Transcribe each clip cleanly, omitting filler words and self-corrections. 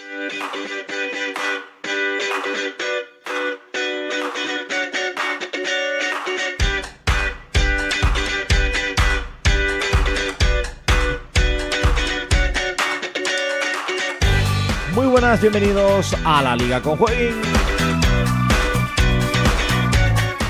Muy buenas, bienvenidos a la Liga con Joaquín.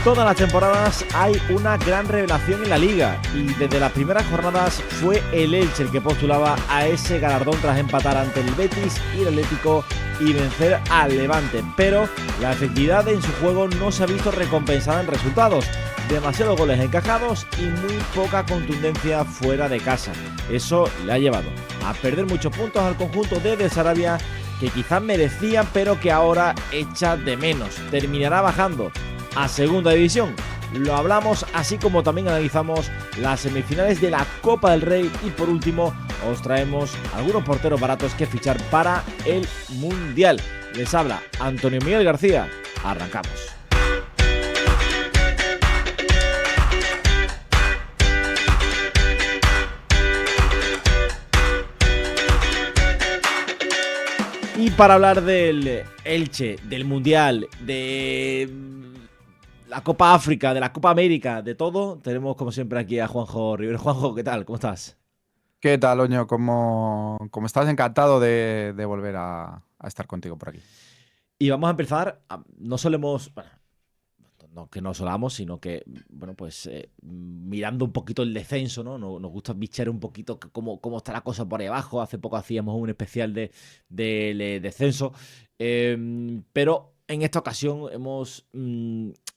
Todas las temporadas hay una gran revelación en la Liga y desde las primeras jornadas fue el Elche el que postulaba a ese galardón tras empatar ante el Betis y el Atlético y vencer al Levante, pero la efectividad en su juego no se ha visto recompensada en resultados. Demasiados goles encajados y muy poca contundencia fuera de casa. Eso le ha llevado a perder muchos puntos al conjunto de Sarabia, que quizás merecía pero que ahora echa de menos. Terminará bajando a segunda división. Lo hablamos, así como también analizamos las semifinales de la Copa del Rey y por último os traemos algunos porteros baratos que fichar para el Mundial. Les habla Antonio Miguel García. Arrancamos. Y para hablar del Elche, del Mundial, de la Copa África, de la Copa América, de todo, tenemos como siempre aquí a Juanjo Rivero. Juanjo, ¿qué tal? ¿Cómo estás? ¿Qué tal, Oño? ¿Cómo estás? Encantado de volver a estar contigo por aquí. Y vamos a empezar, no solemos, bueno, no que no solamos, sino que, bueno, pues mirando un poquito el descenso, ¿no? Nos gusta bichear un poquito cómo está la cosa por ahí abajo. Hace poco hacíamos un especial del descenso, pero en esta ocasión hemos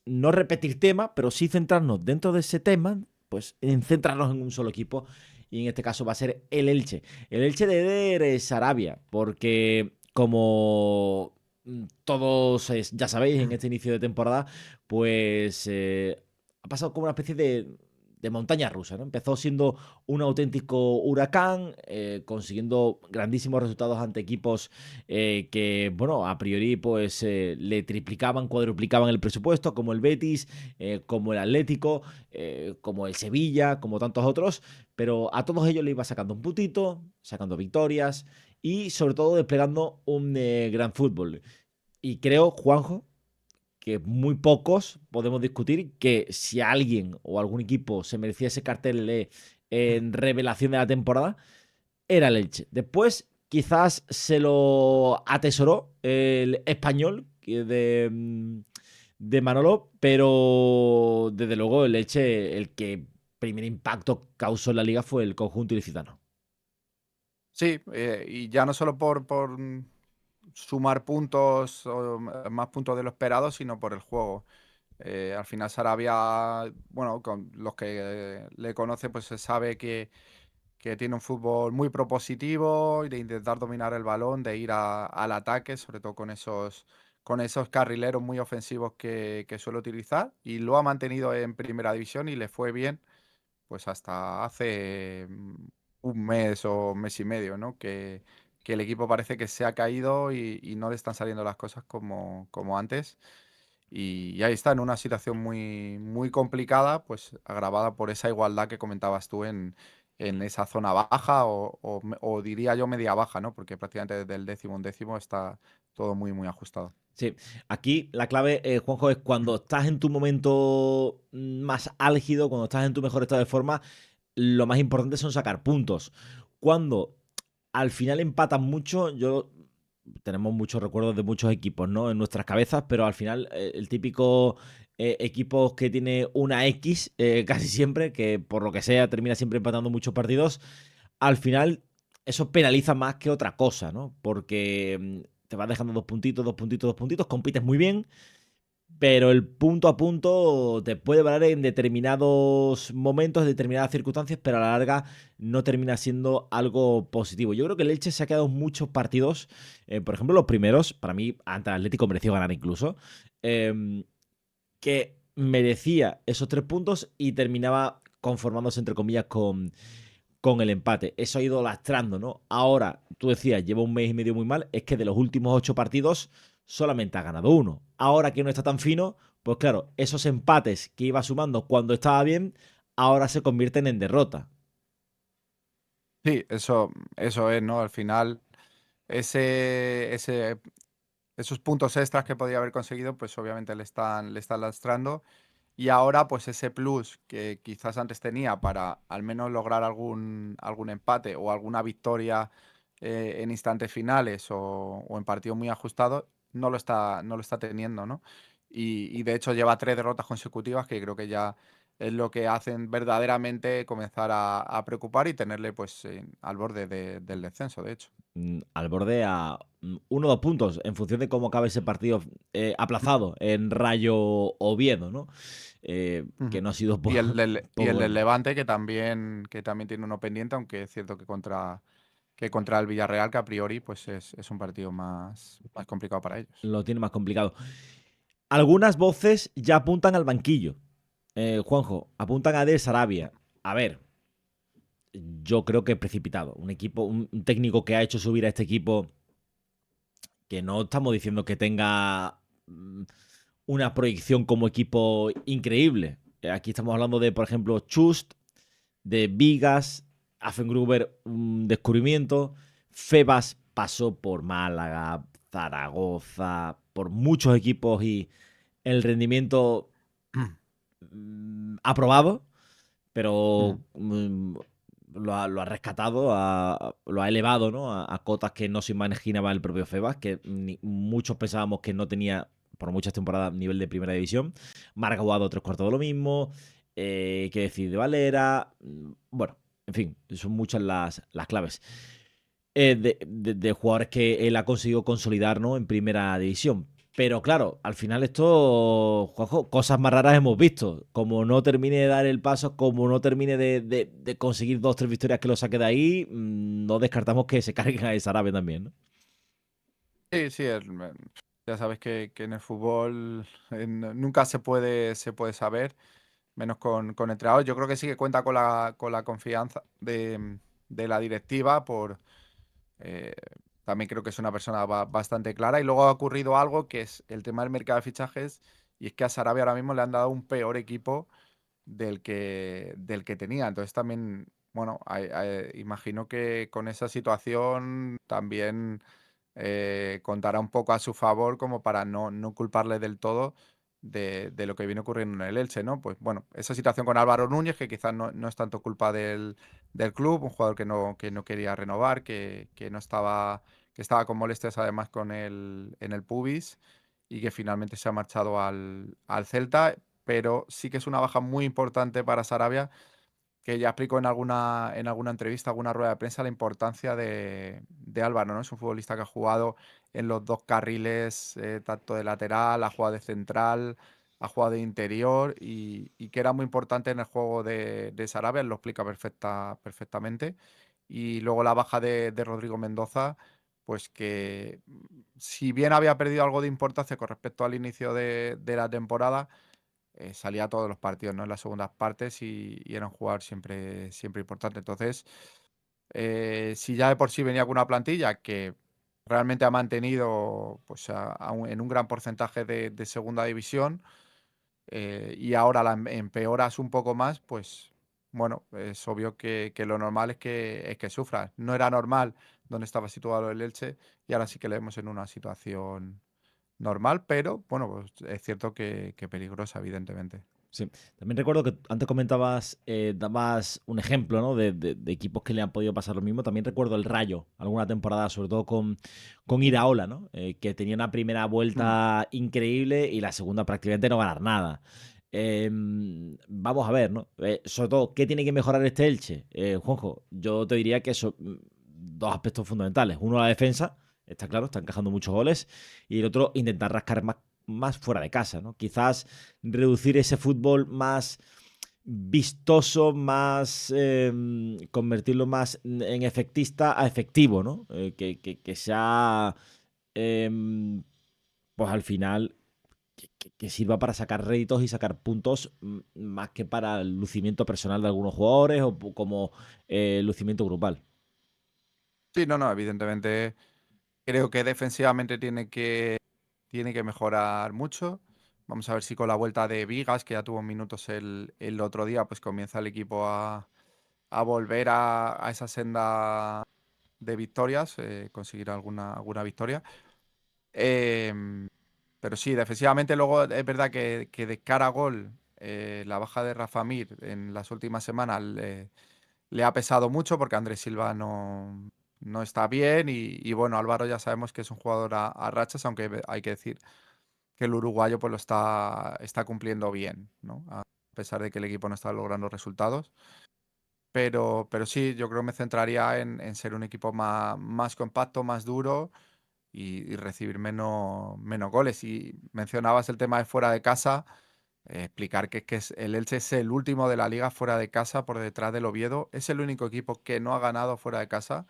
no repetir tema, pero sí centrarnos dentro de ese tema, pues en centrarnos en un solo equipo, y en este caso va a ser el Elche. El Elche de Eder Sarabia, porque como todos ya sabéis, en este inicio de temporada, pues ha pasado como una especie de montaña rusa, ¿no? Empezó siendo un auténtico huracán, consiguiendo grandísimos resultados ante equipos que, bueno, a priori pues le triplicaban, cuadruplicaban el presupuesto, como el Betis, como el Atlético, como el Sevilla, como tantos otros, pero a todos ellos le iba sacando un puntito, sacando victorias y sobre todo desplegando un gran fútbol. Y creo, Juanjo, que muy pocos podemos discutir que si alguien o algún equipo se merecía ese cartel de revelación de la temporada, era el Elche. Después, quizás se lo atesoró el Español de Manolo, pero desde luego el Elche, el que primer impacto causó en la liga fue el conjunto ilicitano. Sí, y ya no solo por sumar puntos o más puntos de lo esperado, sino por el juego. Al final Sarabia, bueno, con los que le conoce, pues se sabe que tiene un fútbol muy propositivo y de intentar dominar el balón, de ir al ataque, sobre todo con esos carrileros muy ofensivos que suele utilizar. Y lo ha mantenido en primera división y le fue bien, pues hasta hace un mes o mes y medio, ¿no? Que el equipo parece que se ha caído y no le están saliendo las cosas como antes. Y ahí está, en una situación muy, muy complicada, pues agravada por esa igualdad que comentabas tú en esa zona baja o diría yo media baja, ¿no? Porque prácticamente desde el décimo en décimo está todo muy, muy ajustado. Sí, aquí la clave, Juanjo, es cuando estás en tu momento más álgido, cuando estás en tu mejor estado de forma, lo más importante son sacar puntos. Cuando al final empatan mucho, tenemos muchos recuerdos de muchos equipos, ¿no? En nuestras cabezas, pero al final el típico equipo que tiene una X casi siempre, que por lo que sea termina siempre empatando muchos partidos, al final eso penaliza más que otra cosa, ¿no? Porque te vas dejando dos puntitos, dos puntitos, dos puntitos, compites muy bien, pero el punto a punto te puede valer en determinados momentos, en determinadas circunstancias, pero a la larga no termina siendo algo positivo. Yo creo que el Elche se ha quedado muchos partidos, por ejemplo, los primeros, para mí, ante el Atlético mereció ganar incluso, que merecía esos 3 puntos y terminaba conformándose, entre comillas, con el empate. Eso ha ido lastrando, ¿no? Ahora, tú decías, lleva un mes y medio muy mal, es que de los últimos 8 partidos solamente ha ganado uno. Ahora que no está tan fino, pues claro, esos empates que iba sumando cuando estaba bien, ahora se convierten en derrota. Sí, eso es, ¿no? Al final, ese esos puntos extras que podía haber conseguido, pues obviamente le están lastrando. Y ahora, pues ese plus que quizás antes tenía para al menos lograr algún empate o alguna victoria en instantes finales o en partidos muy ajustados, no lo está teniendo, ¿no? Y de hecho lleva 3 derrotas consecutivas que creo que ya es lo que hacen verdaderamente comenzar a preocupar y tenerle pues al borde del descenso, de hecho. Al borde a 1 o 2 puntos, en función de cómo acabe ese partido aplazado en Rayo Oviedo, ¿no? Que Ujú. no ha sido Y el del, y por el del goles. Levante, que también tiene uno pendiente, aunque es cierto que contra el Villarreal, que a priori pues es un partido más complicado para ellos. Lo tiene más complicado. Algunas voces ya apuntan al banquillo. Juanjo, apuntan a De Sarabia. A ver, yo creo que precipitado. Un técnico que ha hecho subir a este equipo, que no estamos diciendo que tenga una proyección como equipo increíble. Aquí estamos hablando de, por ejemplo, Chust, de Vigas, Affengruber, un descubrimiento. Febas pasó por Málaga, Zaragoza, por muchos equipos y el rendimiento aprobado, pero Ujú. lo ha rescatado, lo ha elevado, ¿no? A cotas que no se imaginaba el propio Febas, que muchos pensábamos que no tenía por muchas temporadas nivel de primera división. Marc Aguado 3 cuartos de lo mismo. Que decir de Valera. Bueno, en fin, son muchas las claves. De jugadores que él ha conseguido consolidar, ¿no? En primera división. Pero claro, al final esto, Juanjo, cosas más raras hemos visto. Como no termine de dar el paso, como no termine de conseguir 2 o 3 victorias que lo saque de ahí, no descartamos que se carguen a Sarabia también, ¿no? Sí, sí, ya sabes que en el fútbol nunca se puede saber, menos con entrenadores. Yo creo que sí que cuenta con la confianza de la directiva eh, también creo que es una persona bastante clara. Y luego ha ocurrido algo que es el tema del mercado de fichajes, y es que a Sarabia ahora mismo le han dado un peor equipo del que tenía. Entonces también, bueno, imagino que con esa situación también contará un poco a su favor como para no culparle del todo de lo que viene ocurriendo en el Elche, ¿no? Pues bueno, esa situación con Álvaro Núñez, que quizás no es tanto culpa del club, un jugador que no quería renovar, que estaba con molestias además en el pubis y que finalmente se ha marchado al Celta, pero sí que es una baja muy importante para Sarabia, que ya explicó en alguna entrevista, alguna rueda de prensa, la importancia de Álvaro, ¿no? Es un futbolista que ha jugado en los 2 carriles, tanto de lateral, ha jugado de central, ha jugado de interior y que era muy importante en el juego de Sarabia, él lo explica perfectamente. Y luego la baja de Rodrigo Mendoza, pues que si bien había perdido algo de importancia con respecto al inicio de la temporada, salía a todos los partidos, ¿no? En las segundas partes y era un jugador siempre, siempre importante. Entonces, si ya de por sí venía con una plantilla que realmente ha mantenido pues, en un gran porcentaje de segunda división, y ahora la empeoras un poco más, pues bueno, es obvio que lo normal es que sufra. No era normal donde estaba situado el Elche y ahora sí que le vemos en una situación normal, pero bueno, pues es cierto que peligrosa, evidentemente. Sí. También recuerdo que antes comentabas, dabas un ejemplo, ¿no? De equipos que le han podido pasar lo mismo. También recuerdo el Rayo, alguna temporada, sobre todo con Iraola, ¿no? Que tenía una primera Mm. vuelta increíble y la segunda prácticamente no ganar nada. Vamos a ver, ¿no? Sobre todo, ¿qué tiene que mejorar este Elche? Juanjo, yo te diría que son 2 aspectos fundamentales. Uno, la defensa, está claro, está encajando muchos goles. Y el otro, intentar rascar más fuera de casa, ¿no? Quizás reducir ese fútbol más vistoso, más convertirlo más en efectista a efectivo, ¿no? Que sea, pues al final, que sirva para sacar réditos y sacar puntos más que para el lucimiento personal de algunos jugadores o como lucimiento grupal. Sí, no, no, evidentemente creo que defensivamente tiene que mejorar mucho. Vamos a ver si con la vuelta de Vigas, que ya tuvo minutos el otro día, pues comienza el equipo a volver a esa senda de victorias, conseguir alguna victoria. Em, pero sí, defensivamente luego es verdad que de cara a gol, la baja de Rafa Mir en las últimas semanas le ha pesado mucho porque Andrés Silva no está bien y bueno, Álvaro ya sabemos que es un jugador a rachas, aunque hay que decir que el uruguayo pues lo está cumpliendo bien, ¿no? A pesar de que el equipo no está logrando resultados. Pero sí, yo creo que me centraría en ser un equipo más compacto, más duro y recibir menos goles. Y mencionabas el tema de fuera de casa, explicar que el Elche es el último de la liga fuera de casa por detrás del Oviedo. Es el único equipo que no ha ganado fuera de casa.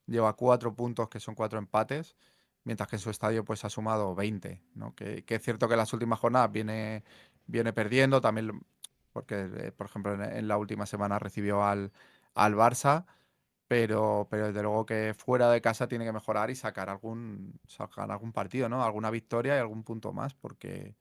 Lleva 4 puntos, que son 4 empates, mientras que en su estadio pues ha sumado 20, ¿no? Que es cierto que en las últimas jornadas viene perdiendo, también porque, por ejemplo, en la última semana recibió al Barça, pero desde luego que fuera de casa tiene que mejorar y sacar algún partido, ¿no? Alguna victoria y algún punto más, porque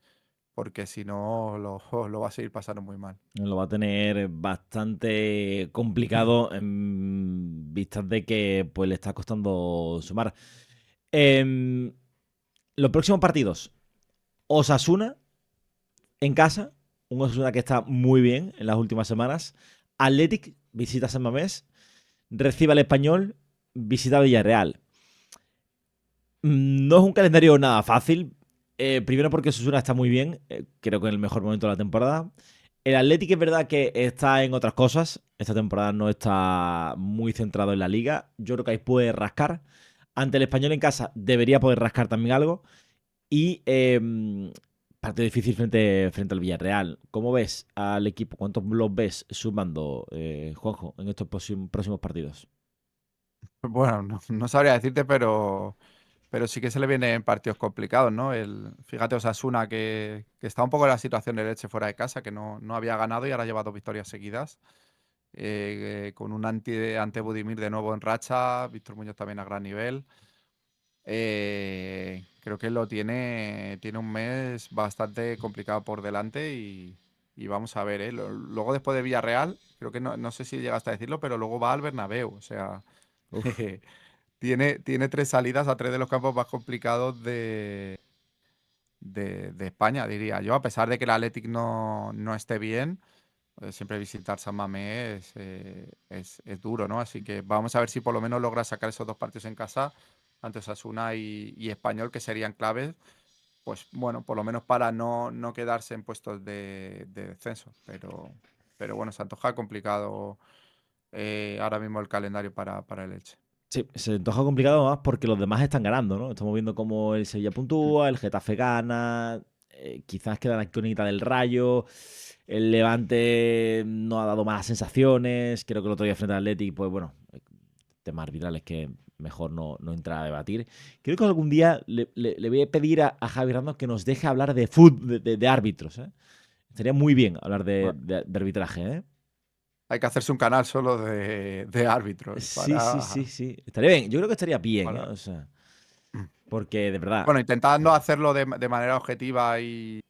si no lo va a seguir pasando muy mal. Lo va a tener bastante complicado en vistas de que pues le está costando sumar. Em, los próximos partidos. Osasuna en casa. Un Osasuna que está muy bien en las últimas semanas. Athletic visita San Mamés. Recibe al Español. Visita Villarreal. No es un calendario nada fácil. Primero porque Osasuna está muy bien. Creo que en el mejor momento de la temporada. El Athletic es verdad que está en otras cosas. Esta temporada no está muy centrado en la liga. Yo creo que ahí puede rascar. Ante el Español en casa debería poder rascar también algo. Y partido difícil frente al Villarreal. ¿Cómo ves al equipo? ¿Cuántos los ves sumando, Juanjo, en estos próximos partidos? Bueno, no sabría decirte, pero sí que se le vienen partidos complicados, ¿no? Fíjate, Osasuna, que está un poco en la situación de leche fuera de casa, que no había ganado y ahora lleva 2 victorias seguidas. Con un ante Budimir de nuevo en racha, Víctor Muñoz también a gran nivel. Creo que tiene un mes bastante complicado por delante y vamos a ver, ¿eh? Luego después de Villarreal, creo que no sé si llegaste a decirlo, pero luego va al Bernabéu, o sea, Uf. tiene 3 salidas a 3 de los campos más complicados de España, diría yo, a pesar de que el Athletic no esté bien. Siempre visitar San Mamés es duro, ¿no? Así que vamos a ver si por lo menos logra sacar esos 2 partidos en casa ante Osasuna y Español, que serían claves, pues bueno, por lo menos para no quedarse en puestos de descenso. Pero bueno, se antoja complicado ahora mismo el calendario para el Elche. Sí, se antoja complicado más porque los demás están ganando, ¿no? Estamos viendo cómo el Sevilla Mm. puntúa, el Getafe gana, quizás queda la incógnita del Rayo, el Levante no ha dado malas sensaciones, creo que el otro día frente al Athletic, pues bueno, temas arbitrales que mejor no entrar a debatir. Creo que algún día le voy a pedir a Javi Ramos que nos deje hablar de fútbol, de árbitros, ¿eh? Estaría muy bien hablar Bueno, de arbitraje, ¿eh? hay que hacerse un canal solo de árbitros Sí, sí, sí, para, sí. Estaría bien. Yo creo que estaría bien, ¿eh? para- O sea, porque de verdad. Bueno, intentando hacerlo de manera objetiva y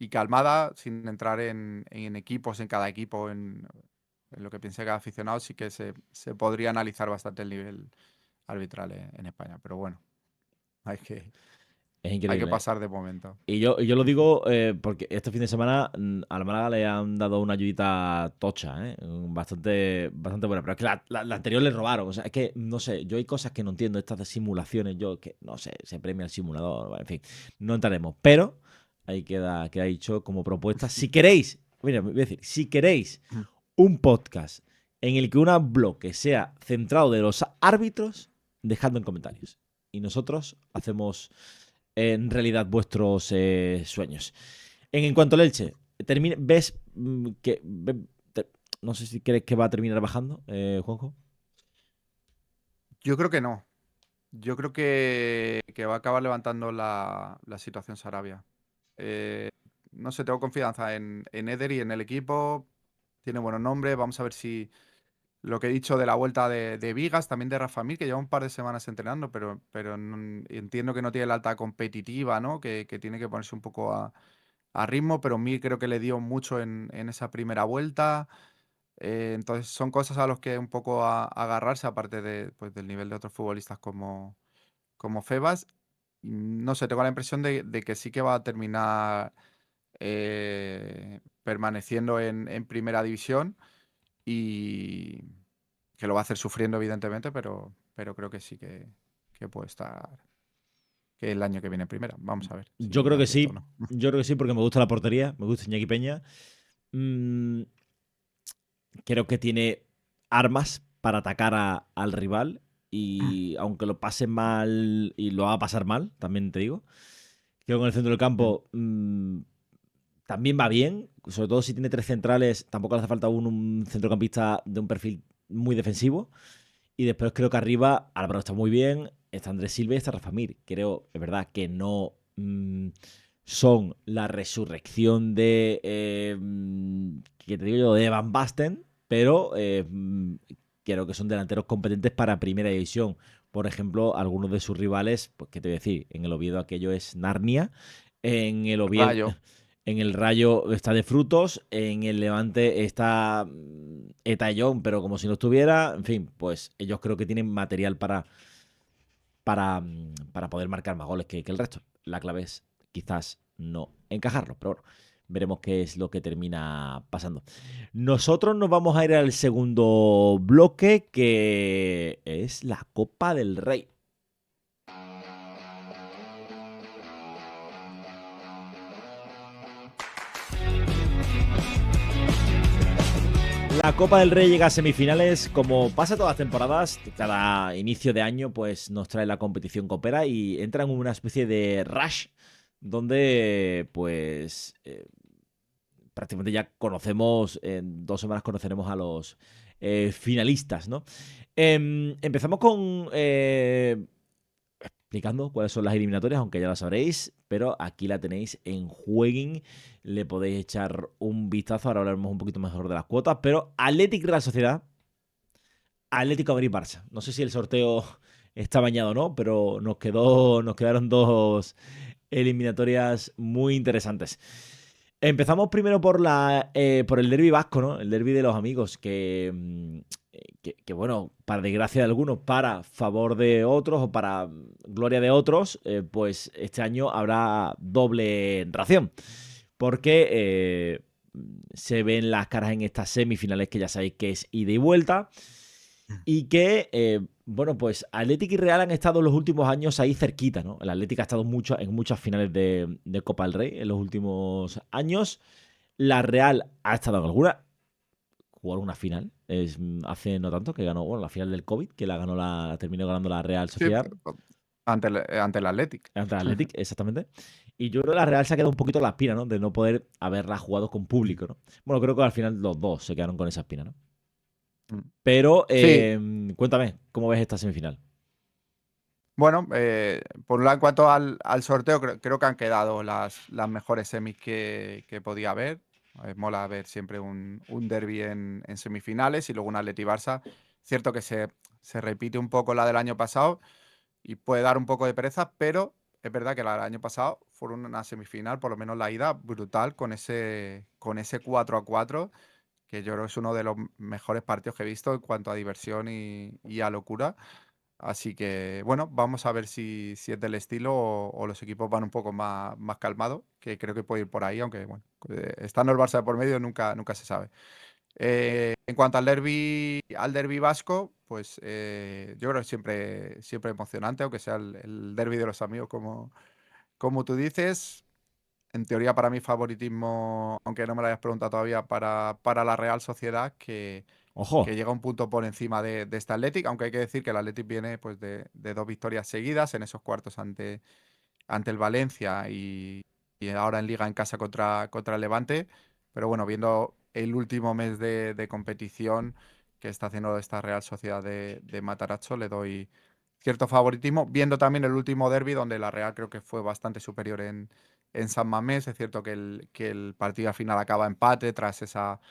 calmada, sin entrar en equipos, en cada equipo, en lo que piense cada aficionado, sí que se podría analizar bastante el nivel arbitral en España. Pero bueno, hay que, Es hay que increíble, ¿eh? pasar de momento. Y yo lo digo porque este fin de semana a la Málaga le han dado una ayudita tocha, ¿eh? Bastante buena. Pero es que la anterior le robaron. O sea, es que, no sé, yo hay cosas que no entiendo, estas de simulaciones, yo que, no sé, se premia el simulador, bueno, en fin, no entraremos. Pero ahí queda dicho como propuesta. Si queréis, mira, voy a decir, si queréis un podcast en el que un bloque sea centrado de los árbitros, dejadlo en comentarios. Y nosotros hacemos en realidad vuestros sueños. En cuanto al Elche, ¿ves que... no sé si crees que va a terminar bajando, Juanjo? Yo creo que no. Yo creo que va a acabar levantando la situación Sarabia. No sé, tengo confianza en Eder y en el equipo. Tiene buenos nombres. Vamos a ver si lo que he dicho de la vuelta de Vigas, también de Rafa Mir, que lleva un par de semanas entrenando, pero entiendo que no tiene la alta competitiva, ¿no? Que tiene que ponerse un poco a ritmo, pero Mir creo que le dio mucho en esa primera vuelta. Entonces son cosas a los que un poco agarrarse, aparte pues, del nivel de otros futbolistas como Febas. No sé, tengo la impresión de que sí que va a terminar permaneciendo en primera división y que lo va a hacer sufriendo, evidentemente, pero creo que sí que puede estar, que el año que viene en primera. Vamos a ver Yo si creo que acierto o sí. no. Yo creo que sí, porque me gusta la portería, me gusta Iñaki Peña. Mm, Creo que tiene armas para atacar al rival. Y aunque lo pase mal y lo va a pasar mal, también te digo. Creo que en el centro del Mm. campo también va bien. Sobre todo si tiene tres centrales, tampoco le hace falta un centrocampista de un perfil muy defensivo. Y después creo que arriba Álvaro está muy bien, está Andrés Silva y está Rafa Mir. Creo, es verdad, que no son la resurrección de, que te digo yo, de Van Basten, pero creo que son delanteros competentes para primera división. Por ejemplo, algunos de sus rivales, pues qué te voy a decir, en el Oviedo aquello es Narnia, en el Oviedo, Rayo. en el Rayo está de Frutos, en el Levante está Etayón, pero como si no estuviera, en fin, pues ellos creo que tienen material para poder marcar más goles que el resto. La clave es quizás no encajarlos, pero bueno, veremos qué es lo que termina pasando. Nosotros nos vamos a ir al segundo bloque, que es la Copa del Rey. La Copa del Rey llega a semifinales, como pasa todas las temporadas, cada inicio de año pues nos trae la competición copera y entra en una especie de rush donde pues prácticamente ya conocemos, en 2 semanas conoceremos a los finalistas, ¿no? Empezamos con explicando cuáles son las eliminatorias, aunque ya las sabréis, pero aquí la tenéis en Jueguin. Le podéis echar un vistazo, ahora hablaremos un poquito mejor de las cuotas, pero Athletic Real Sociedad, Atlético Madrid Barça. No sé si el sorteo está bañado o no, pero nos quedaron dos eliminatorias muy interesantes. Empezamos primero por el derbi vasco, ¿no? El derbi de los amigos, que, bueno, para desgracia de algunos, para favor de otros o para gloria de otros, pues este año habrá doble ración. Porque se ven las caras en estas semifinales que ya sabéis que es ida y vuelta. Y que, bueno, pues Atlético y Real han estado en los últimos años ahí cerquita, ¿no? El Atlético ha estado en muchas finales de Copa del Rey en los últimos años. La Real ha estado en alguna, jugó alguna final. Hace no tanto que ganó, bueno, la final del COVID, que terminó ganando la Real Sí, Sociedad ante el Athletic. ante el Athletic, exactamente. Y yo creo que la Real se ha quedado un poquito la espina, ¿no? De no poder haberla jugado con público, ¿no? Bueno, creo que al final los dos se quedaron con esa espina, ¿no? Pero Sí, cuéntame, ¿cómo ves esta semifinal? bueno, por un lado, en cuanto al sorteo, creo que han quedado las mejores semis que podía haber. Mola ver siempre un derbi en semifinales y luego un Atleti Barça. Cierto que se repite un poco la del año pasado y puede dar un poco de pereza, pero es verdad que la del año pasado fue una semifinal, por lo menos la ida, brutal, con ese 4-4, que yo creo que es uno de los mejores partidos que he visto en cuanto a diversión y a locura. Así que, bueno, vamos a ver si es del estilo o los equipos van un poco más calmados, que creo que puede ir por ahí, aunque, bueno, estando el Barça de por medio, nunca se sabe. En cuanto al derbi vasco, pues yo creo que siempre emocionante, aunque sea el derbi de los amigos, como tú dices. En teoría, para mí, favoritismo, aunque no me lo hayas preguntado todavía, para la Real Sociedad, que Ojo, llega un punto por encima de este Athletic, aunque hay que decir que el Athletic viene pues, de dos victorias seguidas en esos cuartos ante el Valencia y ahora en Liga en casa contra el Levante. Pero bueno, viendo el último mes de competición que está haciendo esta Real Sociedad de Matarazzo, le doy cierto favoritismo. Viendo también el último derby, donde la Real creo que fue bastante superior en San Mamés. Es cierto que el partido al final acaba empate tras esa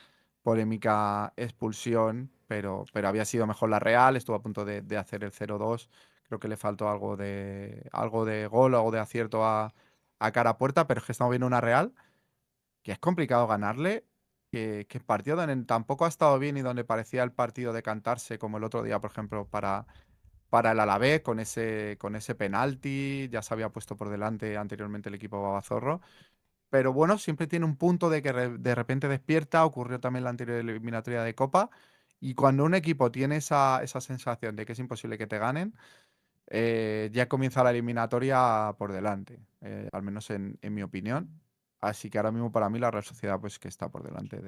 polémica expulsión, pero había sido mejor la Real, estuvo a punto de hacer el 0-2. Creo que le faltó algo de gol, algo de acierto a cara a puerta, pero es que estamos viendo una Real que es complicado ganarle que en partido donde tampoco ha estado bien y donde parecía el partido decantarse, como el otro día, por ejemplo, para el Alavés, con ese penalti, ya se había puesto por delante anteriormente el equipo babazorro. Pero bueno, siempre tiene un punto de que de repente despierta, ocurrió también la anterior eliminatoria de Copa, y cuando un equipo tiene esa sensación de que es imposible que te ganen, ya comienza la eliminatoria por delante, al menos en mi opinión. Así que ahora mismo para mí la Real Sociedad pues que está por delante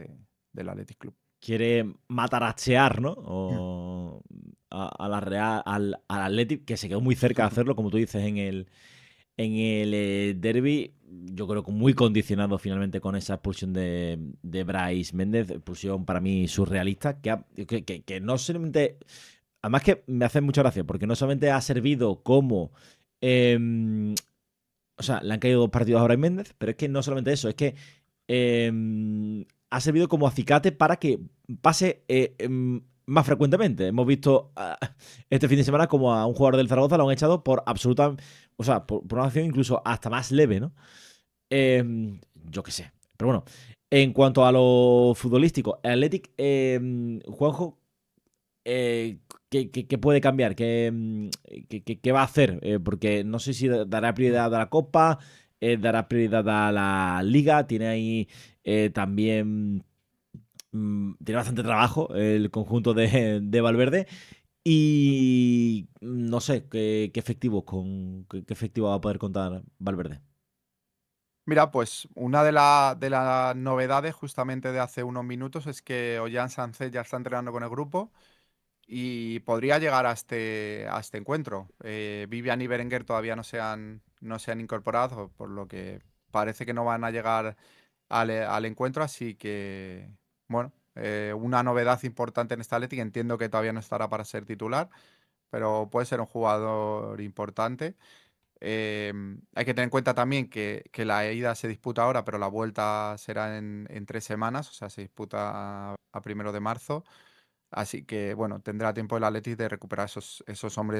del Athletic Club. Quiere matarachear, ¿no? Mm. A la Real, al Athletic, que se quedó muy cerca de hacerlo, como tú dices, en el derby. Yo creo que muy condicionado finalmente con esa expulsión de Brais Méndez, expulsión para mí surrealista, que no solamente. Además que me hace mucha gracia, porque no solamente ha servido como. O sea, le han caído 2 partidos a Brais Méndez, pero es que no solamente eso, es que ha servido como acicate para que pase más frecuentemente. Hemos visto este fin de semana como a un jugador del Zaragoza lo han echado por absoluta. O sea, por una acción incluso hasta más leve, ¿no? Yo qué sé. Pero bueno, en cuanto a lo futbolístico, el Athletic, Juanjo, eh, ¿qué puede cambiar? ¿Qué va a hacer? Porque no sé si dará prioridad a la Copa, dará prioridad a la Liga, tiene ahí también. Tiene bastante trabajo el conjunto de Valverde. Y no sé qué efectivo va a poder contar Valverde. Mira, pues una de las novedades justamente de hace unos minutos es que Ollán Sánchez ya está entrenando con el grupo y podría llegar a este encuentro. Vivian y Berenguer todavía no se han incorporado, por lo que parece que no van a llegar al encuentro, así que, bueno, una novedad importante en esta Atlético. Entiendo que todavía no estará para ser titular, pero puede ser un jugador importante. Hay que tener en cuenta también que la ida se disputa ahora, pero la vuelta será en 3 semanas, o sea, se disputa a 1 de marzo. Así que, bueno, tendrá tiempo el Athletic de recuperar esos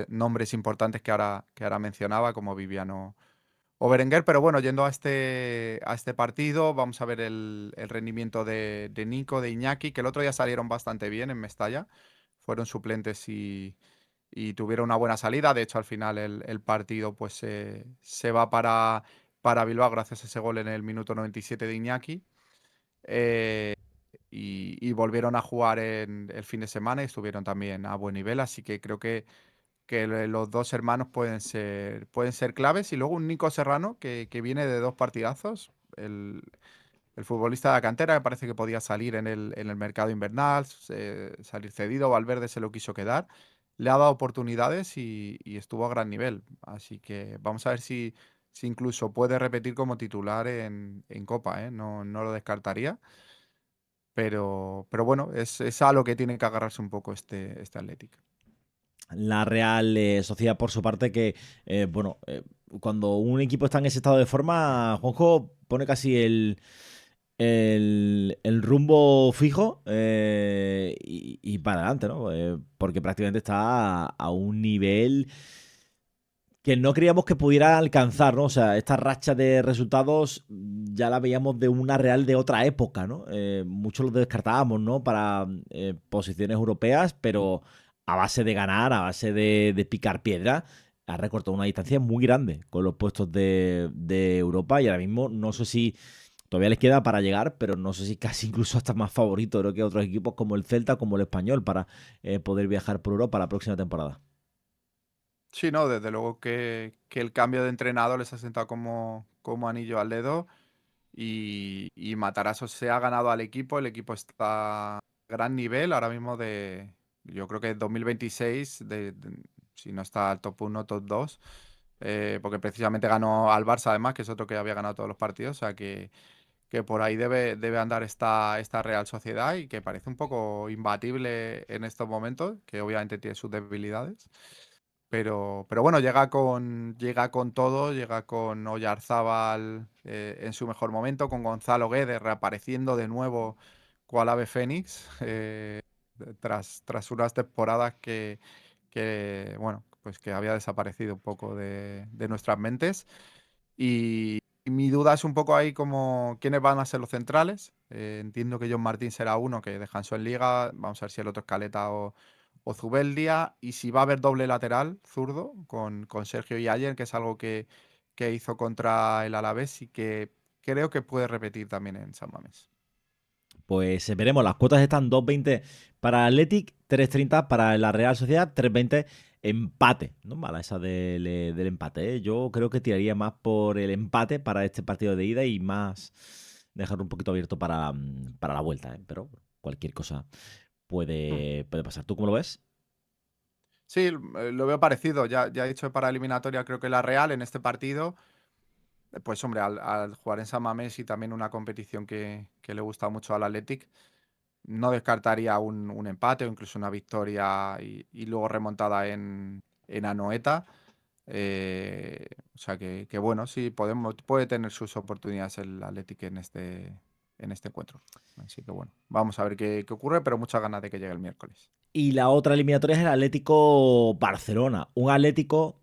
nombres importantes que ahora mencionaba, como Viviano o Berenguer. Pero bueno, yendo a este partido, vamos a ver el rendimiento de Nico, de Iñaki, que el otro día salieron bastante bien en Mestalla. Fueron suplentes y tuvieron una buena salida. De hecho, al final el partido pues se va para Bilbao gracias a ese gol en el minuto 97 de Iñaki. Eh, y volvieron a jugar en el fin de semana y estuvieron también a buen nivel. Así que creo que los dos hermanos pueden ser claves. Y luego un Nico Serrano que viene de 2 partidazos. El futbolista de la cantera me parece que podía salir en el mercado invernal, salir cedido. Valverde se lo quiso quedar. Le ha dado oportunidades y estuvo a gran nivel. Así que vamos a ver si incluso puede repetir como titular en Copa, ¿eh? No lo descartaría. Pero bueno, es a lo que tiene que agarrarse un poco este Athletic. La Real Sociedad, por su parte, que, bueno, cuando un equipo está en ese estado de forma, Juanjo pone casi el rumbo fijo y para adelante, ¿no? Porque prácticamente está a un nivel que no creíamos que pudiera alcanzar, ¿no? O sea, esta racha de resultados ya la veíamos de una Real de otra época, ¿no? Muchos lo descartábamos, ¿no? Para posiciones europeas, pero a base de ganar, a base de picar piedra, ha recortado una distancia muy grande con los puestos de Europa y ahora mismo no sé si todavía les queda para llegar, pero no sé si casi incluso hasta más favorito creo que otros equipos como el Celta, como el Español, para poder viajar por Europa la próxima temporada. Sí, no, desde luego que el cambio de entrenador les ha sentado como anillo al dedo y Matarazzo se ha ganado al equipo. El equipo está a gran nivel ahora mismo yo creo que 2026, si no está al top 1 top 2 porque precisamente ganó al Barça además, que es otro que había ganado todos los partidos, o sea que por ahí debe andar esta Real Sociedad y que parece un poco imbatible en estos momentos, que obviamente tiene sus debilidades. Pero bueno, llega con todo, llega con Oyarzábal en su mejor momento, con Gonzalo Guedes reapareciendo de nuevo cual ave fénix, tras unas temporadas bueno, pues que había desaparecido un poco de nuestras mentes. Y mi duda es un poco ahí como quiénes van a ser los centrales. Entiendo que John Martín será uno que descansó en Liga. Vamos a ver si el otro es Caleta o Zubeldia. Y si va a haber doble lateral zurdo con Sergio y Ayer, que es algo que hizo contra el Alavés y que creo que puede repetir también en San Mamés. Pues veremos, las cuotas están 2,20 para Athletic, 3,30 para la Real Sociedad, 3,20 empate. No es mala esa del empate, ¿eh? Yo creo que tiraría más por el empate para este partido de ida y más dejarlo un poquito abierto para la vuelta, ¿eh? Pero cualquier cosa Mm. puede pasar. ¿Tú cómo lo ves? Sí, lo veo parecido. Ya he dicho para eliminatoria, creo que la Real en este partido, pues hombre, al jugar en San Mamés y también una competición que le gusta mucho al Athletic, no descartaría un empate o incluso una victoria y luego remontada en Anoeta. O sea que bueno, sí, puede tener sus oportunidades el Athletic en este encuentro. Así que bueno, vamos a ver qué ocurre, pero muchas ganas de que llegue el miércoles. Y la otra eliminatoria es el Atlético Barcelona. Un Atlético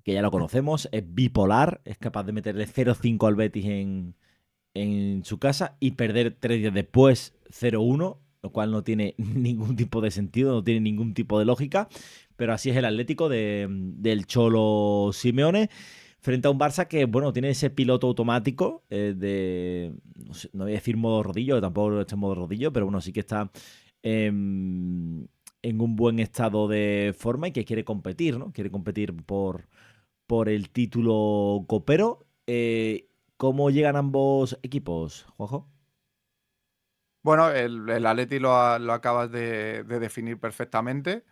que ya lo conocemos, es bipolar, es capaz de meterle 0-5 al Betis en su casa y perder 3 días después 0-1, lo cual no tiene ningún tipo de sentido, no tiene ningún tipo de lógica. Pero así es el Atlético del Cholo Simeone. Frente a un Barça que, bueno, tiene ese piloto automático no, no voy a decir modo rodillo, que tampoco está en modo rodillo, pero bueno, sí que está en un buen estado de forma y que quiere competir, ¿no? Quiere competir por el título copero. ¿Cómo llegan ambos equipos, Juanjo? Bueno, el Atleti lo acabas de definir perfectamente,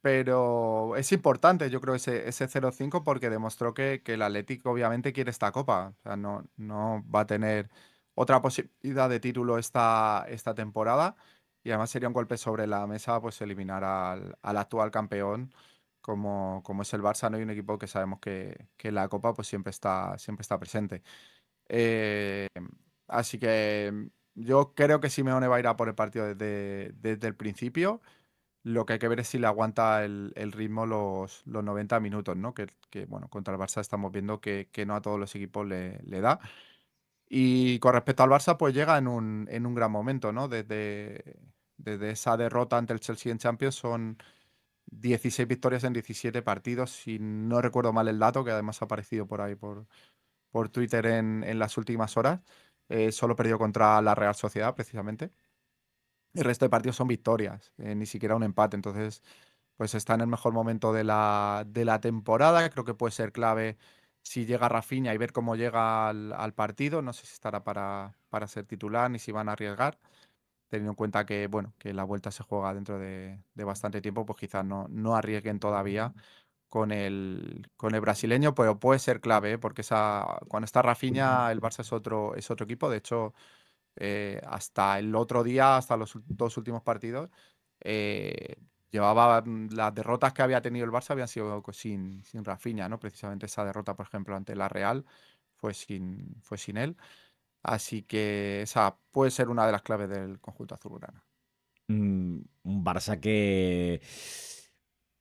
pero es importante, yo creo, ese 0-5 porque demostró que el Atlético obviamente quiere esta copa. O sea, no va a tener otra posibilidad de título esta temporada. Y además sería un golpe sobre la mesa, pues eliminar al actual campeón, como es el Barça, ¿no? Y un equipo que sabemos que en la copa pues siempre está presente. Eh, Así que yo creo que Simeone va a ir a por el partido desde el principio. Lo que hay que ver es si le aguanta el ritmo los 90 minutos, ¿no? Bueno, contra el Barça estamos viendo que no a todos los equipos le da. Y con respecto al Barça, pues llega en un gran momento, ¿no? Desde esa derrota ante el Chelsea en Champions son 16 victorias en 17 partidos, si no recuerdo mal el dato, que además ha aparecido por ahí por Twitter en las últimas horas. Solo perdió contra la Real Sociedad, precisamente. El resto de partidos son victorias, ni siquiera un empate. Entonces, pues está en el mejor momento de la temporada. Creo que puede ser clave si llega Rafinha y ver cómo llega al partido. No sé si estará para ser titular ni si van a arriesgar. Teniendo en cuenta que, bueno, que la vuelta se juega dentro de bastante tiempo, pues quizás no arriesguen todavía con el brasileño, pero puede ser clave, ¿eh? Porque cuando está Rafinha, el Barça es otro equipo. De hecho, hasta el otro día, hasta los dos últimos partidos, eh, llevaba las derrotas que había tenido el Barça habían sido sin Rafinha, ¿no? Precisamente esa derrota, por ejemplo, ante la Real fue sin él. Así que esa puede ser una de las claves del conjunto azulgrana. Un Barça que...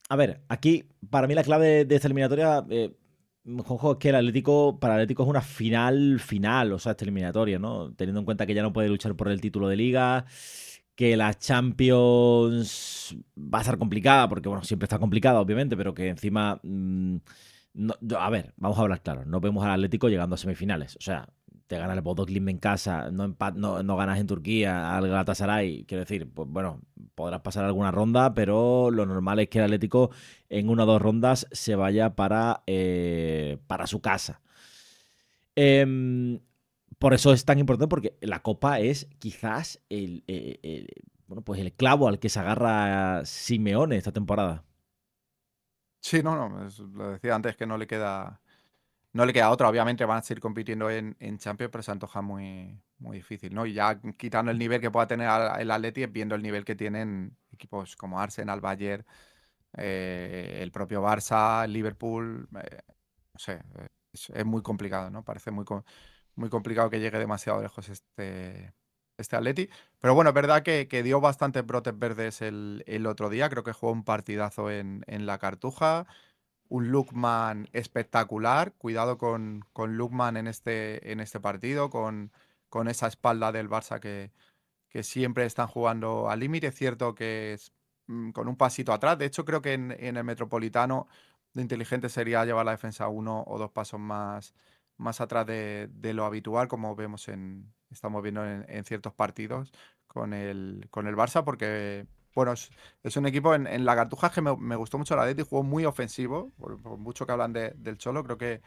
A ver, aquí para mí la clave de esta eliminatoria, Juanjo, es que para el Atlético es una final, o sea, esta eliminatoria, ¿no? Teniendo en cuenta que ya no puede luchar por el título de liga, que la Champions va a estar complicada, porque bueno, siempre está complicada, obviamente, pero que encima, a ver, vamos a hablar claro, no vemos al Atlético llegando a semifinales, o sea, te gana el Bodo Glimt en casa, no ganas en Turquía al Galatasaray, quiero decir, pues bueno, podrás pasar alguna ronda, pero lo normal es que el Atlético en una o dos rondas se vaya para su casa. Em, por eso es tan importante, porque la Copa es quizás bueno, pues el clavo al que se agarra Simeone esta temporada. Sí, no, lo decía antes que no le queda otra. Obviamente van a seguir compitiendo en Champions, pero se antoja muy, muy difícil, ¿no? Y ya quitando el nivel que pueda tener el Atleti, viendo el nivel que tienen equipos como Arsenal, Bayern, el propio Barça, el Liverpool, no sé, es muy complicado, ¿no? Parece muy complicado que llegue demasiado lejos este Atleti. Pero bueno, es verdad que dio bastantes brotes verdes el otro día. Creo que jugó un partidazo en la Cartuja. un Lookman espectacular. Cuidado con Lookman en este partido, con esa espalda del Barça que siempre están jugando al límite. Es cierto que es con un pasito atrás. De hecho, creo que en el Metropolitano lo inteligente sería llevar la defensa uno o dos pasos más atrás de lo habitual, como estamos viendo en ciertos partidos con el Barça, porque bueno, es un equipo en la Cartuja que me gustó mucho la Atleti, jugó muy ofensivo, por mucho que hablan del Cholo, creo que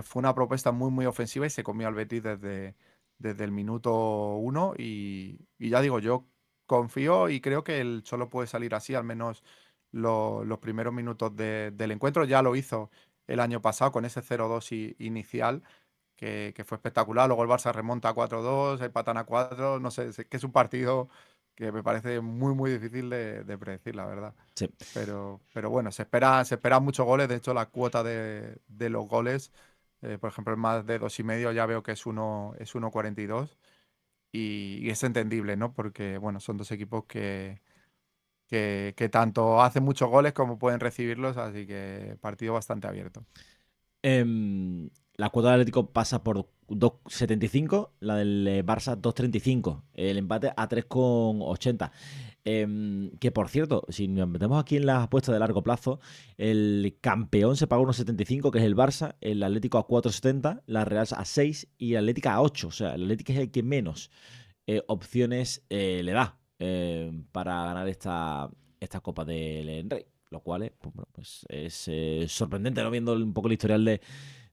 fue una propuesta muy ofensiva y se comió al Betis desde el minuto uno y ya digo, yo confío y creo que el Cholo puede salir así, al menos los primeros minutos del encuentro. Ya lo hizo el año pasado con ese 0-2 inicial, que fue espectacular. Luego el Barça remonta a 4-2, empatan a 4. No sé, es que es un partido que me parece muy difícil de predecir, la verdad. Sí. Pero bueno, se esperan muchos goles. De hecho, la cuota de los goles, por ejemplo, en más de 2,5 ya veo que es 1,42 y es entendible, ¿no? Porque, bueno, son dos equipos que tanto hacen muchos goles como pueden recibirlos, así que partido bastante abierto. La cuota del Atlético pasa por 2,75, la del Barça 2,35, el empate a 3,80. Que por cierto, si nos metemos aquí en las apuestas de largo plazo, el campeón se paga 1,75, que es el Barça, el Atlético a 4,70, la Real a 6 y el Atlético a 8. O sea, el Atlético es el que menos opciones le da para ganar esta Copa del Rey. Lo cual es sorprendente, ¿no? Viendo un poco el historial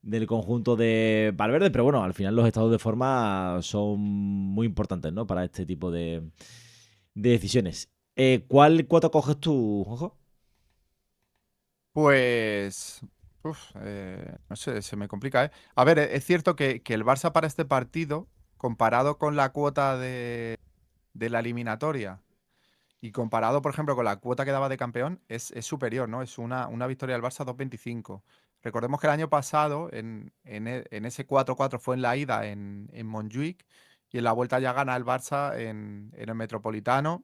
del conjunto de Valverde, pero bueno, al final los estados de forma son muy importantes, ¿no? Para este tipo de decisiones. ¿Cuál cuota coges tú, Juanjo? Pues, no sé, se me complica, ¿eh? A ver, es cierto que el Barça para este partido, comparado con la cuota de la eliminatoria y comparado, por ejemplo, con la cuota que daba de campeón, es superior, ¿no? Es una victoria del Barça 2,25. Recordemos que el año pasado, en ese 4-4 fue en la ida en Montjuic y en la vuelta ya gana el Barça en el Metropolitano,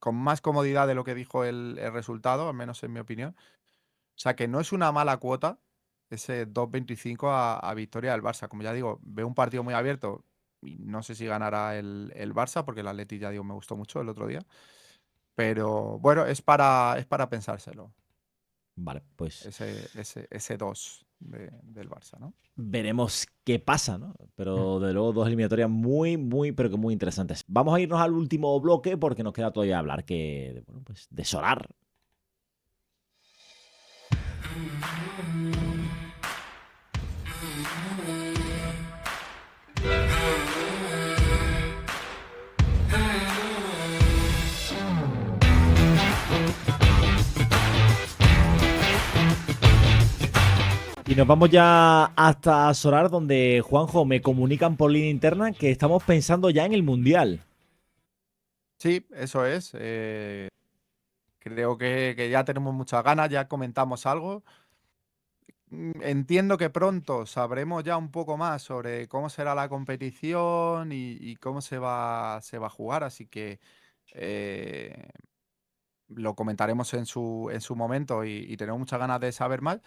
con más comodidad de lo que dijo el resultado, al menos en mi opinión. O sea que no es una mala cuota ese 2,25 a victoria del Barça. Como ya digo, veo un partido muy abierto y no sé si ganará el Barça, porque el Atleti, ya digo, me gustó mucho el otro día. Pero bueno, es para pensárselo, Vale, pues ese 2 del Barça, ¿no? veremos qué pasa, ¿no? Mm. Pero de luego dos eliminatorias pero que muy interesantes. Vamos a irnos al último bloque porque nos queda todavía hablar bueno, pues de Solar. Y nos vamos ya hasta Solar, donde Juanjo me comunican por línea interna que estamos pensando ya en el Mundial. Sí, eso es. Creo que ya tenemos muchas ganas, ya comentamos algo. Entiendo que pronto sabremos ya un poco más sobre cómo será la competición y cómo se va a jugar, así que eh, lo comentaremos en su momento y tenemos muchas ganas de saber más.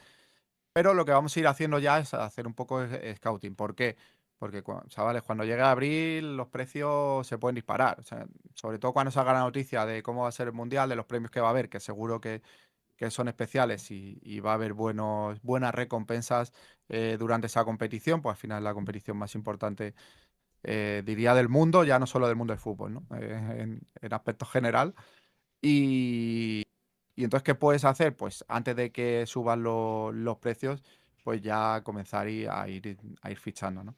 Pero lo que vamos a ir haciendo ya es hacer un poco de scouting. ¿Por qué? Porque, chavales, cuando llegue abril los precios se pueden disparar. O sea, sobre todo cuando salga la noticia de cómo va a ser el mundial, de los premios que va a haber, que seguro que son especiales y va a haber buenas recompensas durante esa competición. Pues al final es la competición más importante, diría, del mundo, ya no solo del mundo del fútbol, ¿no? En aspecto general. Y, y entonces, ¿qué puedes hacer? Pues antes de que suban los precios, pues ya comenzar a ir fichando, ¿no?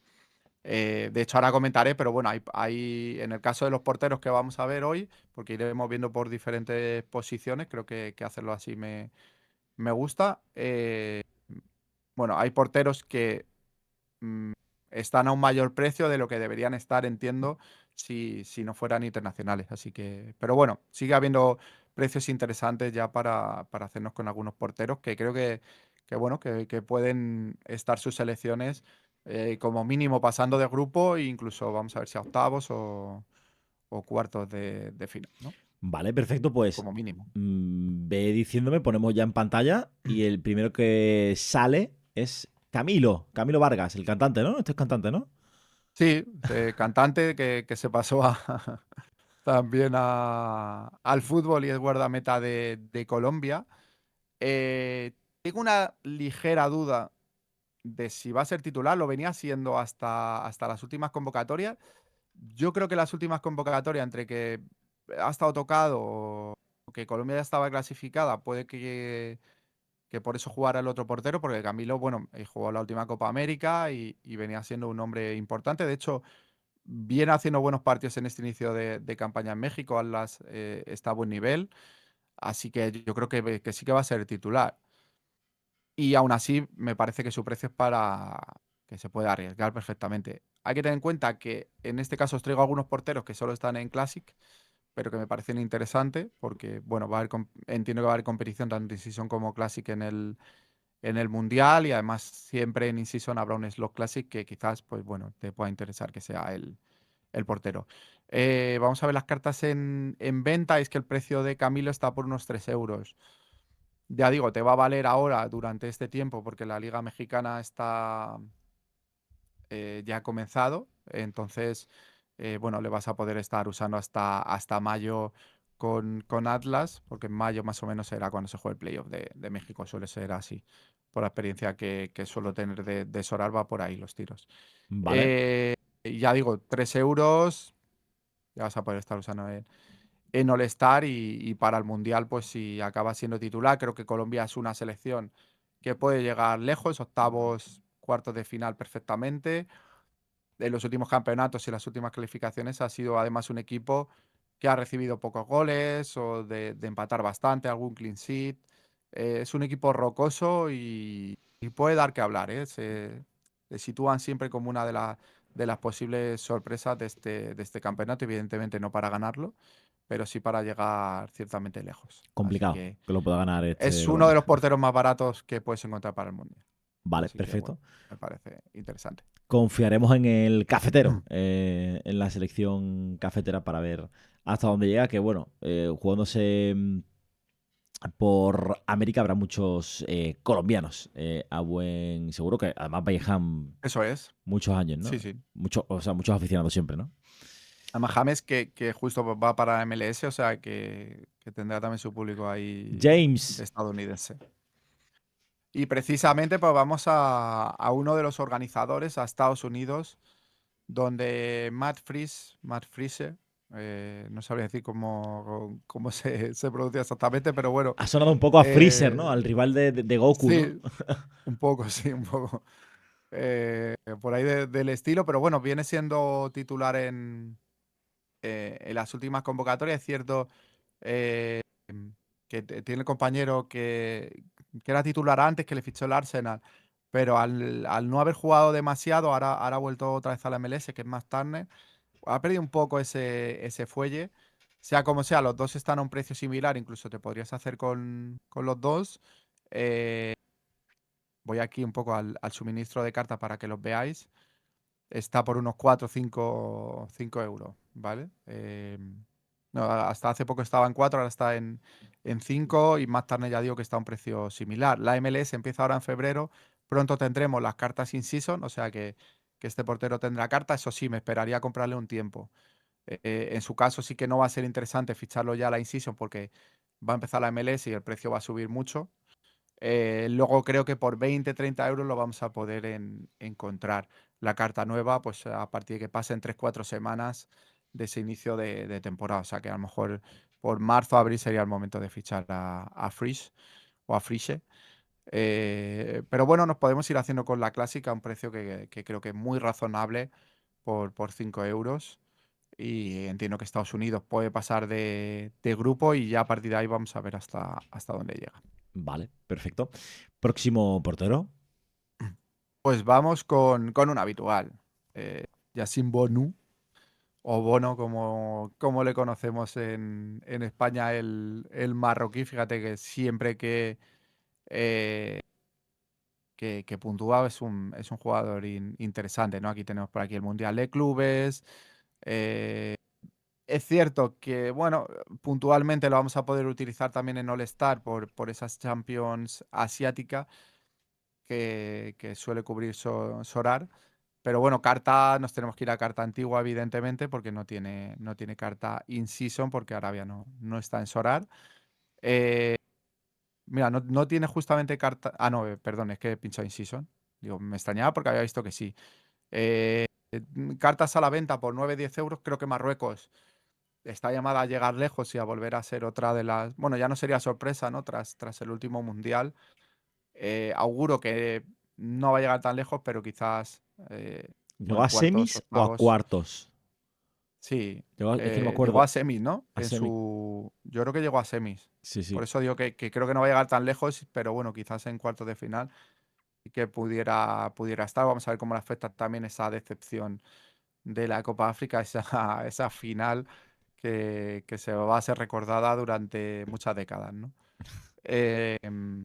De hecho, ahora comentaré, pero bueno, en el caso de los porteros que vamos a ver hoy, porque iremos viendo por diferentes posiciones, creo que hacerlo así me gusta. Bueno, hay porteros que mm, están a un mayor precio de lo que deberían estar, entiendo, si no fueran internacionales. Así que, pero bueno, sigue habiendo precios interesantes ya para hacernos con algunos porteros que creo que bueno, que pueden estar sus selecciones como mínimo pasando de grupo e incluso vamos a ver si a octavos o cuartos de final, ¿no? Vale, perfecto, pues como mínimo. ve diciéndome, ponemos ya en pantalla y el primero que sale es Camilo Vargas, el cantante, ¿no? Este es cantante, ¿no? Sí, cantante que se pasó también al fútbol y es guardameta de Colombia. Tengo una ligera duda de si va a ser titular, lo venía siendo hasta las últimas convocatorias. Yo creo que las últimas convocatorias, entre que ha estado tocado o que Colombia ya estaba clasificada, puede que por eso jugara el otro portero, porque Camilo, bueno, jugó la última Copa América y venía siendo un hombre importante. De hecho, viene haciendo buenos partidos en este inicio de campaña en México. Atlas está a buen nivel, así que yo creo que sí que va a ser titular. Y aún así, me parece que su precio es para que se pueda arriesgar perfectamente. Hay que tener en cuenta que en este caso os traigo algunos porteros que solo están en Classic, pero que me parecen interesantes porque, bueno, entiendo que va a haber competición tanto en Season como Classic en el Mundial y además siempre en In-Season habrá un Slot Classic que quizás, pues bueno, te pueda interesar que sea el portero. Vamos a ver las cartas en venta. Es que el precio de Camilo está por unos 3 euros. Ya digo, te va a valer ahora durante este tiempo porque la Liga Mexicana está ya ha comenzado. Entonces, bueno, le vas a poder estar usando hasta mayo con Atlas, porque en mayo más o menos será cuando se juegue el playoff de México. Suele ser así, por la experiencia que suelo tener de Sorar, va por ahí los tiros. Vale, Eh, ya digo, 3 euros, ya vas a poder estar usando en All-Star y para el Mundial, pues si acaba siendo titular, creo que Colombia es una selección que puede llegar lejos, octavos, cuartos de final perfectamente. En los últimos campeonatos y las últimas clasificaciones ha sido además un equipo que ha recibido pocos goles o de empatar bastante, algún clean sheet. Es un equipo rocoso y puede dar que hablar, ¿eh? Se sitúan siempre como una de las posibles sorpresas de este campeonato, evidentemente no para ganarlo, pero sí para llegar ciertamente lejos. Así complicado que que lo pueda ganar es este uno de Colombia. los porteros más baratos que puedes encontrar para el Mundial. Vale, Así que bueno, perfecto. me parece interesante. Confiaremos en el cafetero, en la selección cafetera para ver hasta dónde llega, que bueno, jugándose por América habrá muchos colombianos a buen seguro, que además viajan Eso es. muchos años, Sí, ¿no? sí. Muchos, o sea, muchos aficionados siempre, ¿no? Además, James que justo va para MLS, o sea que tendrá también su público ahí de James, estadounidense. Y precisamente pues vamos a uno de los organizadores, a Estados Unidos, donde Matt Freese, no sabría decir cómo se pronuncia exactamente, pero bueno, ha sonado un poco a Freezer, ¿no? eh, Al rival de Goku, ¿no? sí, un poco, sí, un poco. Por ahí del estilo, pero bueno, viene siendo titular en las últimas convocatorias. Es cierto eh, que tiene el compañero que era titular antes, que le fichó el Arsenal, pero al no haber jugado demasiado, ahora ha vuelto otra vez a la MLS, que es más Turner. Ha perdido un poco ese fuelle. Sea como sea, los dos están a un precio similar, incluso te podrías hacer con los dos. Eh, Voy aquí un poco al suministro de cartas para que los veáis. Está por unos 4 o 5 euros, ¿vale? No, hasta hace poco estaba en 4, ahora está en 5 y más tarde ya digo que está a un precio similar. La MLS empieza ahora en febrero, pronto tendremos las cartas in-season, o sea que este portero tendrá carta, eso sí, me esperaría a comprarle un tiempo. En su caso sí que no va a ser interesante ficharlo ya a la in-season porque va a empezar la MLS y el precio va a subir mucho. Luego creo que por 20, 30 euros lo vamos a poder encontrar. La carta nueva, pues a partir de que pasen 3, 4 semanas de ese inicio de temporada. O sea que a lo mejor por marzo, abril sería el momento de fichar a Frisch o a Frische. Pero bueno, nos podemos ir haciendo con la clásica a un precio que creo que es muy razonable por 5 euros. Y entiendo que Estados Unidos puede pasar de grupo y ya a partir de ahí vamos a ver hasta dónde llega. Vale, perfecto. Próximo portero. Pues vamos con un habitual, Yacine Bonu, o Bono como le conocemos en España, el marroquí. Fíjate que siempre eh, que puntúa es un jugador interesante, ¿no? Aquí tenemos por aquí el Mundial de Clubes, eh, Es cierto que, bueno, puntualmente lo vamos a poder utilizar también en All Star por esas Champions asiáticas que suele cubrir Sorar. Pero bueno, carta, nos tenemos que ir a carta antigua, evidentemente, porque no tiene carta in-season, porque Arabia no está en Sorar. Eh, Mira, no tiene justamente carta. Ah, no, perdón, es que he pinchado in-season. Digo, me extrañaba porque había visto que sí. Cartas a la venta por 9-10 euros. Creo que Marruecos está llamada a llegar lejos y a volver a ser otra de las. Bueno, ya no sería sorpresa, ¿no? Tras el último mundial. Auguro que no va a llegar tan lejos, pero quizás ¿Llegó en a cuartos, semis o a octavos. cuartos? Sí, Es que no me llegó a acuerdo. semis, ¿no? A semis. Yo creo que llegó a semis. Sí, Por sí. eso digo que creo que no va a llegar tan lejos, pero bueno, quizás en cuartos de final y que pudiera estar. Vamos a ver cómo le afecta también esa decepción de la Copa África, esa final que se va a ser recordada durante muchas décadas, ¿no? Em,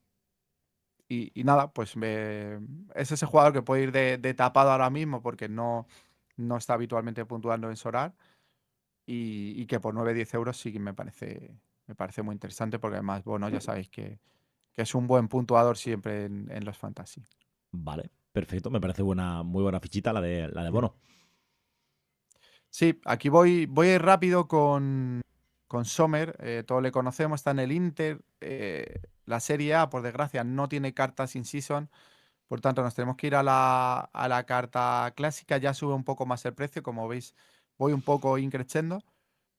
y nada, pues es ese jugador que puede ir de tapado ahora mismo porque no está habitualmente puntuando en Sorar y que por 9-10 euros sí que me parece muy interesante porque además, bueno, ya sabéis que es un buen puntuador siempre en los fantasy. Vale, perfecto. Me parece muy buena fichita la de Bono. Sí, aquí voy a ir rápido con Sommer. Todos le conocemos, está en el Inter. La Serie A, por desgracia, no tiene cartas in season. Por tanto, nos tenemos que ir a la carta clásica. Ya sube un poco más el precio. Como veis, voy un poco increciendo.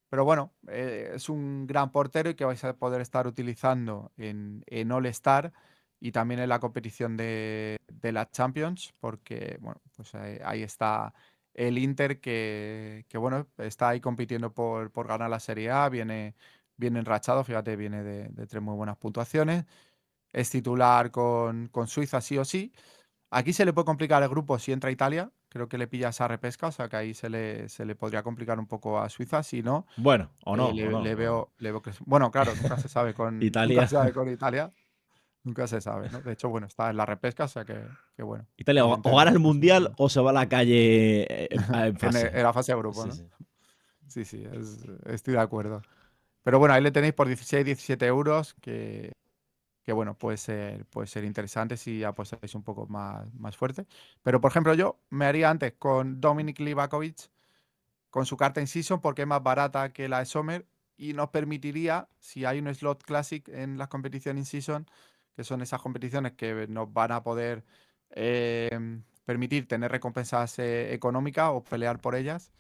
Pero bueno, es un gran portero y que vais a poder estar utilizando en All Star y también en la competición de la Champions, porque bueno, pues ahí está el Inter que bueno, está ahí compitiendo por ganar la Serie A, viene enrachado, fíjate, viene de tres muy buenas puntuaciones, es titular con Suiza sí o sí. Aquí se le puede complicar el grupo si entra Italia. Creo que le pilla esa repesca, o sea que ahí se le podría complicar un poco a Suiza. Si no, Bueno, o no, o le no. veo que. Bueno, claro, nunca se sabe nunca Italia. se sabe con Italia. Nunca se sabe, ¿no? De hecho, bueno, está en la repesca, o sea que bueno, Italia o pendientes gana el de sus mundial opciones. o se va a la calle en En fase. la fase de grupo, Sí, ¿no? sí. Sí, sí, estoy de acuerdo. Pero bueno, ahí le tenéis por 16-17 euros, que bueno, puede ser interesante si apostáis un poco más fuerte. Pero por ejemplo, yo me haría antes con Dominik Livakovic con su carta in season porque es más barata que la de Sommer y nos permitiría, si hay un slot classic en las competiciones in season, que son esas competiciones que nos van a poder permitir tener recompensas económicas o pelear por ellas.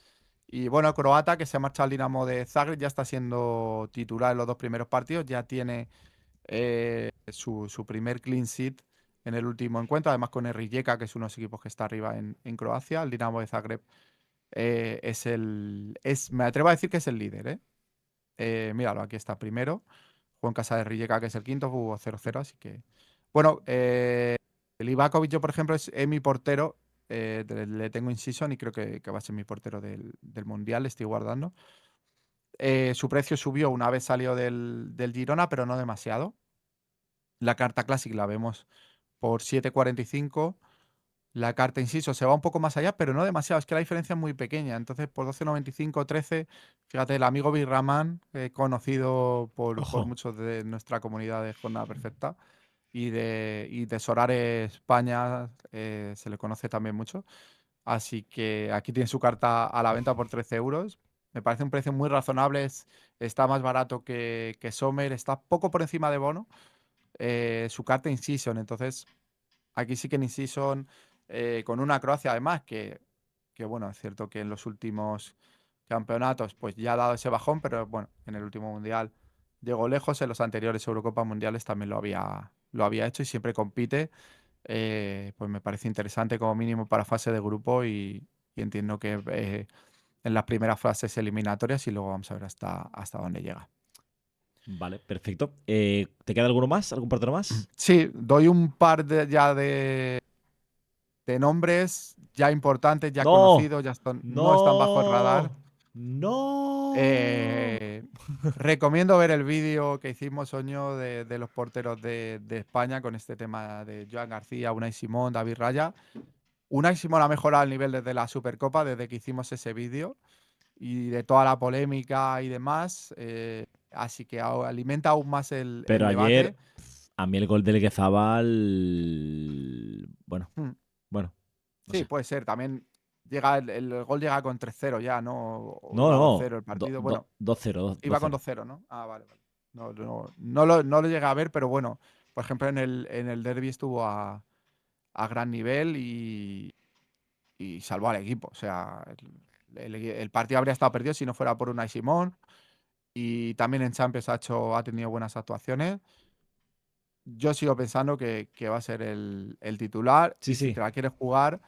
Y bueno, croata que se ha marchado al Dinamo de Zagreb, ya está siendo titular en los dos primeros partidos, ya tiene su primer clean sheet en el último encuentro, además con el Rijeka, que es uno de los equipos que está arriba en Croacia. El Dinamo de Zagreb me atrevo a decir que es el líder, ¿eh? Míralo, aquí está primero. Juega en casa de Rijeka, que es el quinto, jugó 0-0, así que. Bueno, el Ivakovic, yo, por ejemplo, es mi portero. Le tengo in season y creo que va a ser mi portero del Mundial, le estoy guardando. Su precio subió una vez salió del Girona, pero no demasiado. La carta Classic la vemos por 7,45. La carta inciso se va un poco más allá, pero no demasiado. Es que la diferencia es muy pequeña. Entonces, por 12,95, 13, fíjate, el amigo Birraman, conocido por Ojo. muchos de nuestra comunidad de Jornada Perfecta y de Sorare España, se le conoce también mucho. Así que aquí tiene su carta a la venta por 13 euros. Me parece un precio muy razonable. Está más barato que Sommer, está poco por encima de Bono. Su carta in season, entonces aquí sí que en in-season, con una Croacia además que, bueno, es cierto que en los últimos campeonatos pues ya ha dado ese bajón, pero bueno, en el último mundial llegó lejos, en los anteriores Eurocopas mundiales también lo había hecho y siempre compite. Pues me parece interesante como mínimo para fase de grupo y entiendo que en las primeras fases eliminatorias y luego vamos a ver hasta dónde llega. Vale, perfecto. ¿Te queda alguno más? ¿Algún portero más? Sí, doy un par ya de nombres ya importantes, ya ¡No! conocidos, no están bajo el radar. ¡No! ¡No! Eh, Recomiendo ver el vídeo que hicimos, Oño, de los porteros de España con este tema de Joan García, Unai Simón, David Raya. Unai Simón ha mejorado el nivel desde la Supercopa, desde que hicimos ese vídeo. y de toda la polémica y demás. Así que alimenta aún más el Pero debate. ayer, a mí el gol del Leguezabal, bueno, Hmm. no Sí, sé. puede ser. También llega el gol llega con 3-0 ya, ¿no? O No, iba no, 2-0 el partido. Bueno, 2-0, iba con 2-0. 2-0, ¿no? Ah, vale, vale. No lo llegué a ver, pero bueno, por ejemplo, en el derbi estuvo a gran nivel y salvó al equipo. O sea, el partido habría estado perdido si no fuera por Unai Simón. Y también en Champions ha tenido buenas actuaciones. Yo sigo pensando que va a ser el titular. Sí, Y si sí, te la quieres jugar,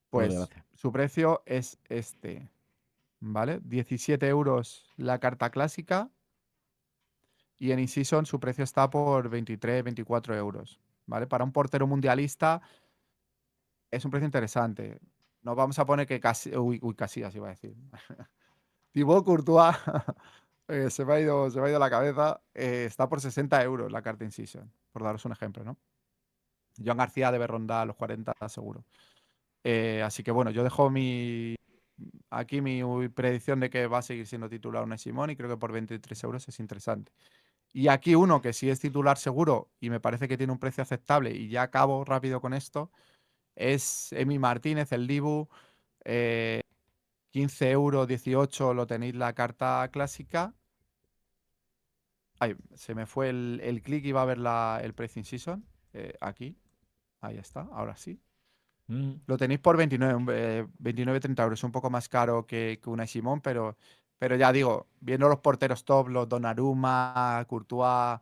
por pues desgracia. su precio es este, ¿vale? 17 euros la carta clásica. Y en In-Season su precio está por 23, 24 euros, ¿vale? Para un portero mundialista es un precio interesante. Nos vamos a poner que casi, uy, Casillas iba a decir. Thibaut Courtois, se me ha ido la cabeza, está por 60 euros la carta In-Season, por daros un ejemplo, ¿no? Joan García debe rondar los 40 seguro. Así que bueno, yo dejo aquí mi predicción de que va a seguir siendo titular Unai Simón y creo que por 23 euros es interesante. Y aquí uno que sí es titular seguro y me parece que tiene un precio aceptable y ya acabo rápido con esto, es Emi Martínez, el Dibu. 15 euros, 18 lo tenéis la carta clásica. Ay, se me fue el clic y va a ver el precio in season. Aquí, ahí está, ahora sí. Mm. Lo tenéis por 29, 30 euros, un poco más caro que Unai Simón, pero ya digo, viendo los porteros top, los Donnarumma, Courtois,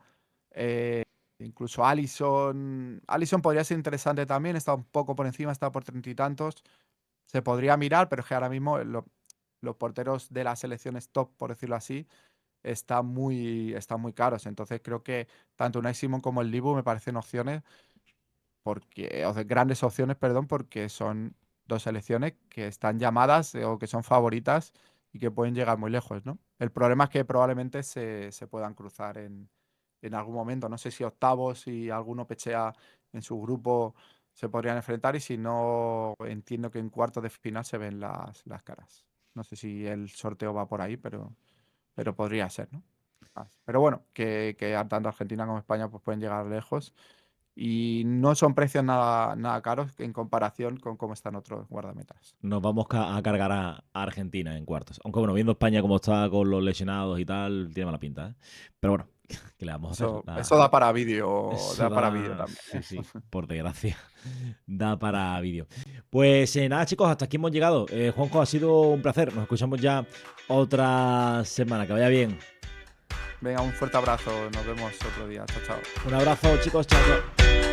incluso Alisson. Alisson podría ser interesante también, está un poco por encima, está por 30 y tantos. Se podría mirar, pero es que ahora mismo los porteros de las selecciones top, por decirlo así, están muy caros. Entonces creo que tanto Unai Simón como el Dibu me parecen opciones o sea, grandes opciones, perdón, porque son dos selecciones que están llamadas o que son favoritas y que pueden llegar muy lejos, ¿no? El problema es que probablemente se puedan cruzar en algún momento. No sé si octavos, si alguno pechea en su grupo, se podrían enfrentar y si no, entiendo que en cuartos de final se ven las caras. No sé si el sorteo va por ahí, pero podría ser, ¿no? Pero bueno, que tanto Argentina como España pues pueden llegar lejos y no son precios nada caros en comparación con cómo están otros guardametas. Nos vamos a cargar a Argentina en cuartos. Aunque bueno, viendo España como está con los lesionados y tal, tiene mala pinta, ¿eh? Pero bueno, ¿qué le vamos a hacer? Eso da para vídeo, Eso da para vídeo da, también. sí, sí, por desgracia, da para vídeo. Pues nada, chicos, hasta aquí hemos llegado. Juanjo, ha sido un placer. Nos escuchamos ya otra semana. Que vaya bien. Venga, un fuerte abrazo, nos vemos otro día. Chao, chao. Un abrazo, chicos. Chao, chao.